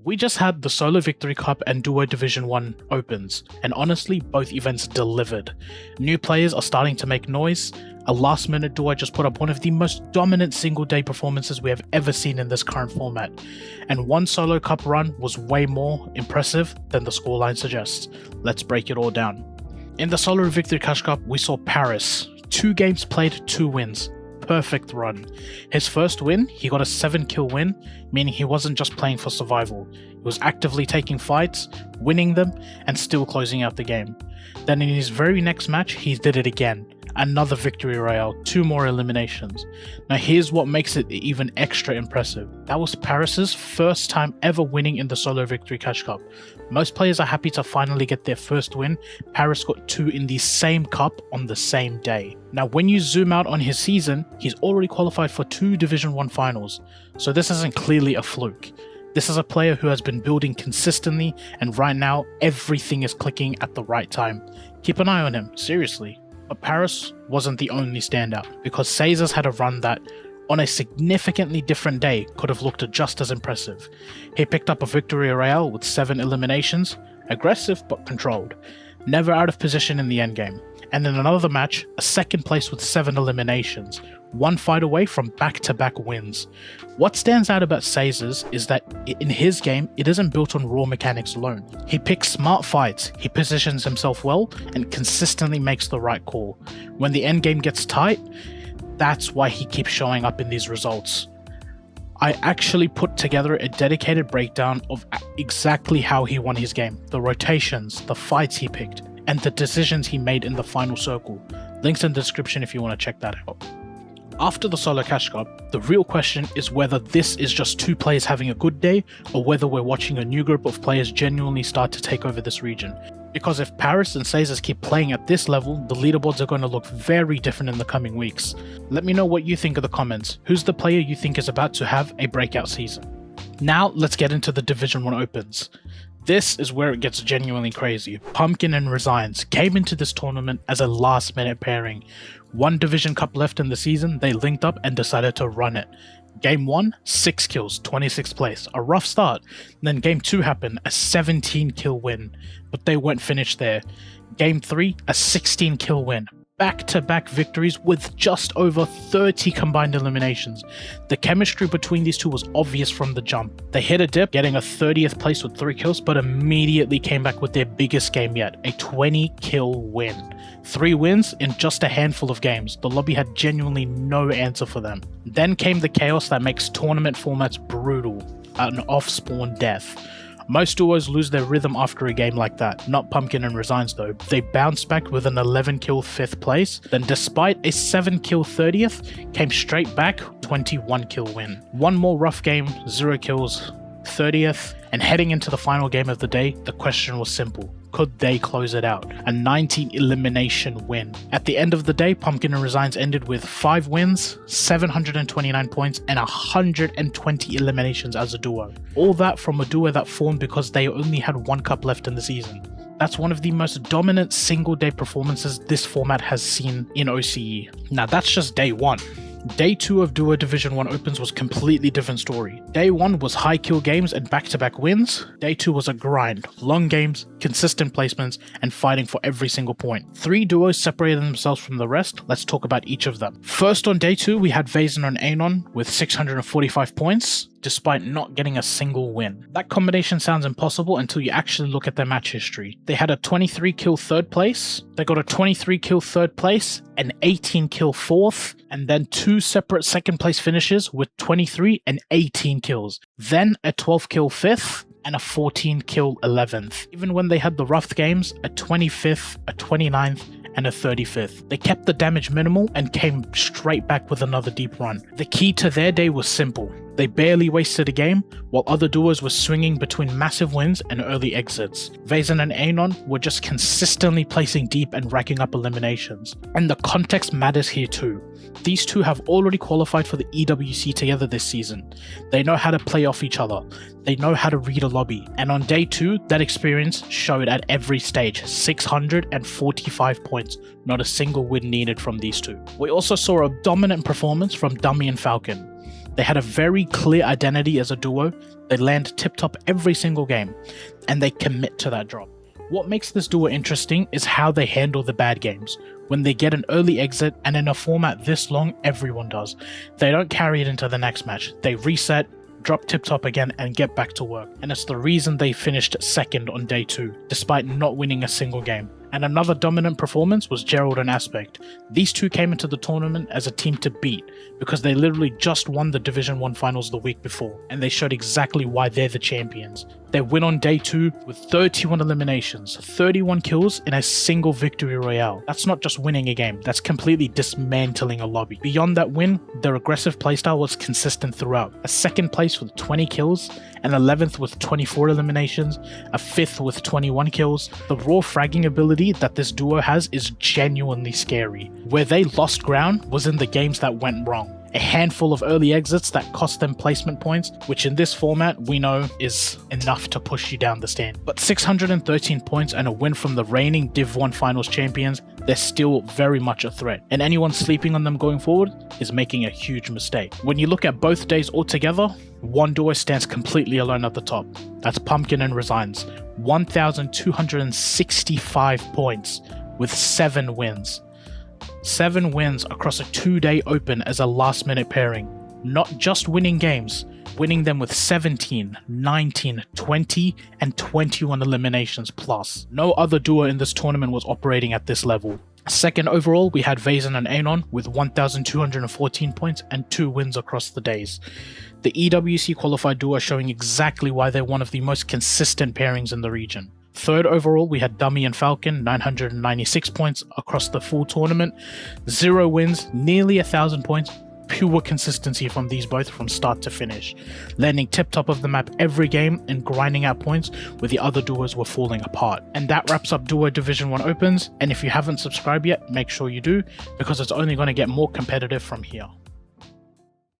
We just had the Solo Victory Cup and Duo Division 1 Opens, and honestly, both events delivered. New players are starting to make noise. A last minute duo just put up one of the most dominant single day performances we have ever seen in this current format, and one solo cup run was way more impressive than the scoreline suggests. Let's break it all down. In the Solo Victory Cash Cup, we saw Paris, 2 games played, 2 wins. Perfect run. His first win, he got a 7-kill win, meaning he wasn't just playing for survival. He was actively taking fights, winning them, and still closing out the game. Then in his very next match, he did it again. Another victory royale, 2 more eliminations. Now here's what makes it even extra impressive. That was Paris's first time ever winning in the Solo Victory Cash Cup. Most players are happy to finally get their first win. Paris got 2 in the same cup on the same day. Now when you zoom out on his season, he's already qualified for 2 Division 1 finals, so this isn't clearly a fluke. This is a player who has been building consistently, and right now everything is clicking at the right time. Keep an eye on him, seriously. But Paris wasn't the only standout, because Caesars had a run that, on a significantly different day, could have looked just as impressive. He picked up a victory royale with 7 eliminations, aggressive but controlled, never out of position in the endgame, and in another match, a second place with 7 eliminations, 1 fight away from back-to-back wins. What stands out about Caesars is that in his game, it isn't built on raw mechanics alone. He picks smart fights, he positions himself well, and consistently makes the right call. When the endgame gets tight, that's why he keeps showing up in these results. I actually put together a dedicated breakdown of exactly how he won his game, the rotations, the fights he picked, and the decisions he made in the final circle. Links in the description if you want to check that out. After the Solo Cash Cup, the real question is whether this is just 2 players having a good day, or whether we're watching a new group of players genuinely start to take over this region. Because if Paris and Caesars keep playing at this level, the leaderboards are going to look very different in the coming weeks. Let me know what you think in the comments. Who's the player you think is about to have a breakout season? Now let's get into the Division 1 Opens. This is where it gets genuinely crazy. Pumpkin and Resigns came into this tournament as a last minute pairing. 1 Division Cup left in the season, they linked up and decided to run it. Game 1, 6 kills, 26th place, a rough start. Then Game 2 happened, a 17 kill win, but they weren't finished there. Game 3, a 16 kill win. Back-to-back victories with just over 30 combined eliminations. The chemistry between these two was obvious from the jump. They hit a dip, getting a 30th place with 3 kills, but immediately came back with their biggest game yet, a 20 kill win. 3 wins in just a handful of games. The lobby had genuinely no answer for them. Then came the chaos that makes tournament formats brutal, an off-spawn death. Most duos lose their rhythm after a game like that, not Pumpkin and Resigns though. They bounced back with an 11 kill 5th place, then despite a 7 kill 30th, came straight back 21 kill win. 1 more rough game, 0 kills, 30th, and heading into the final game of the day, the question was simple. Could they close it out? A 19 elimination win. At the end of the day, Pumpkin and Resigns ended with 5 wins, 729 points, and 120 eliminations as a duo. All that from a duo that formed because they only had 1 cup left in the season. That's one of the most dominant single day performances this format has seen in OCE. Now that's just day 1. Day 2 of Duo Division 1 Opens was completely different story. Day 1 was high kill games and back-to-back wins. Day 2 was a grind, long games, consistent placements, and fighting for every single point. 3 duos separated themselves from the rest. Let's talk about each of them. First on day 2, we had Vazen and Anon with 645 points, despite not getting a single win. That combination sounds impossible until you actually look at their match history. They had a 23 kill 3rd place, they got a 23 kill 3rd place, an 18 kill 4th, and then 2 separate 2nd place finishes with 23 and 18 kills. Then a 12 kill 5th, and a 14 kill 11th. Even when they had the rough games, a 25th, a 29th, and a 35th. They kept the damage minimal and came straight back with another deep run. The key to their day was simple. They barely wasted a game, while other duos were swinging between massive wins and early exits. Vazen and Anon were just consistently placing deep and racking up eliminations. And the context matters here too. These two have already qualified for the EWC together this season. They know how to play off each other. They know how to read a lobby. And on day 2, that experience showed at every stage. 645 points, not a single win needed from these two. We also saw a dominant performance from Dummy and Falcon. They had a very clear identity as a duo, they land tip-top every single game, and they commit to that drop. What makes this duo interesting is how they handle the bad games. When they get an early exit, and in a format this long, everyone does, they don't carry it into the next match. They reset, drop tip-top again, and get back to work. And it's the reason they finished second on day 2, despite not winning a single game. And another dominant performance was Gerald and Aspect. These two came into the tournament as a team to beat, because they literally just won the Division 1 finals the week before, and they showed exactly why they're the champions. They win on day 2 with 31 eliminations, 31 kills in a single victory royale. That's not just winning a game, that's completely dismantling a lobby. Beyond that win, their aggressive playstyle was consistent throughout. A second place with 20 kills, an 11th with 24 eliminations, a 5th with 21 kills. The raw fragging ability that this duo has is genuinely scary. Where they lost ground was in the games that went wrong. A handful of early exits that cost them placement points, which in this format we know is enough to push you down the stand. But 613 points and a win from the reigning Div 1 Finals champions, they're still very much a threat, and anyone sleeping on them going forward is making a huge mistake. When you look at both days altogether, one duo stands completely alone at the top. That's Pumpkin and Resigns. 1,265 points with 7 wins. 7 wins across a 2-day open as a last-minute pairing. Not just winning games, winning them with 17, 19, 20, and 21 eliminations plus. No other duo in this tournament was operating at this level. Second overall, we had Vazen and Anon with 1,214 points and 2 wins across the days. The EWC qualified duo showing exactly why they're one of the most consistent pairings in the region. Third overall, we had Dummy and Falcon, 996 points across the full tournament, 0 wins, nearly 1,000 points, pure consistency from these both from start to finish, landing tip-top of the map every game and grinding out points where the other duos were falling apart. And that wraps up Duo Division 1 Opens, and if you haven't subscribed yet, make sure you do, because it's only going to get more competitive from here.